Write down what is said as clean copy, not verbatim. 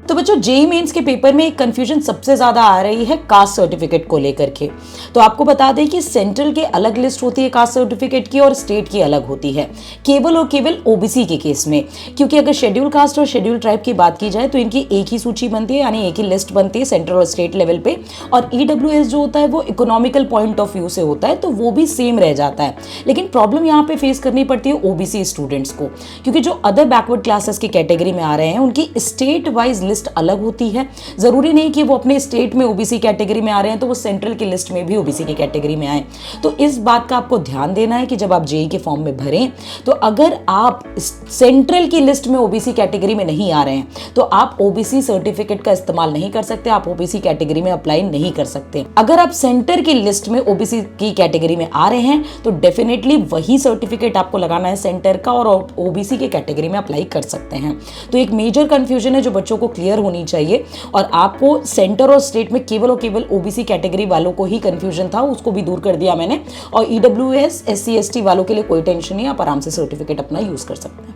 तो बच्चों JEE mains के पेपर में एक कंफ्यूजन सबसे ज्यादा आ रही है कास्ट सर्टिफिकेट को लेकर के। तो आपको बता दें कि सेंट्रल के अलग लिस्ट होती है कास्ट सर्टिफिकेट की और स्टेट की अलग होती है, केवल और केवल ओबीसी के केस में। क्योंकि अगर शेड्यूल कास्ट और शेड्यूल ट्राइब की बात की जाए तो इनकी एक ही सूची बनती है, यानी एक ही लिस्ट बनती है सेंट्रल और स्टेट लेवल पे। और ईडब्ल्यूएस जो होता है वो इकोनॉमिकल पॉइंट ऑफ व्यू से होता है, तो वो भी सेम रह जाता है। लेकिन प्रॉब्लम यहाँ पे फेस करनी पड़ती है ओबीसी स्टूडेंट्स को, क्योंकि जो अदर बैकवर्ड क्लासेस की कैटेगरी में आ रहे हैं उनकी स्टेट वाइज लिस्ट अलग होती है। जरूरी नहीं कि वो अपने स्टेट में ओबीसी कैटेगरी में आ रहे हैं तो वो सेंट्रल की लिस्ट में भी ओबीसी की कैटेगरी में आए। तो इस बात का आपको ध्यान देना है कि जब आप जेईई के फॉर्म में भरें तो अगर आप सेंट्रल की लिस्ट में ओबीसी कैटेगरी में नहीं आ रहे हैं तो आप ओबीसी सर्टिफिकेट का इस्तेमाल नहीं कर सकते, आप ओबीसी कैटेगरी में अप्लाई नहीं कर सकते। अगर आप सेंटर की लिस्ट में ओबीसी की कैटेगरी में आ रहे हैं तो डेफिनेटली वही सर्टिफिकेट आपको लगाना है सेंटर का और ओबीसी के कैटेगरी में अप्लाई कर सकते हैं। तो एक मेजर कंफ्यूजन है जो बच्चों को क्लियर होनी चाहिए, और आपको सेंटर और स्टेट में केवल और केवल ओबीसी कैटेगरी वालों को ही कंफ्यूजन था, उसको भी दूर कर दिया मैंने। और ईडब्ल्यूएस एससी एसटी वालों के लिए कोई टेंशन नहीं, आप आराम से सर्टिफिकेट अपना यूज कर सकते हैं।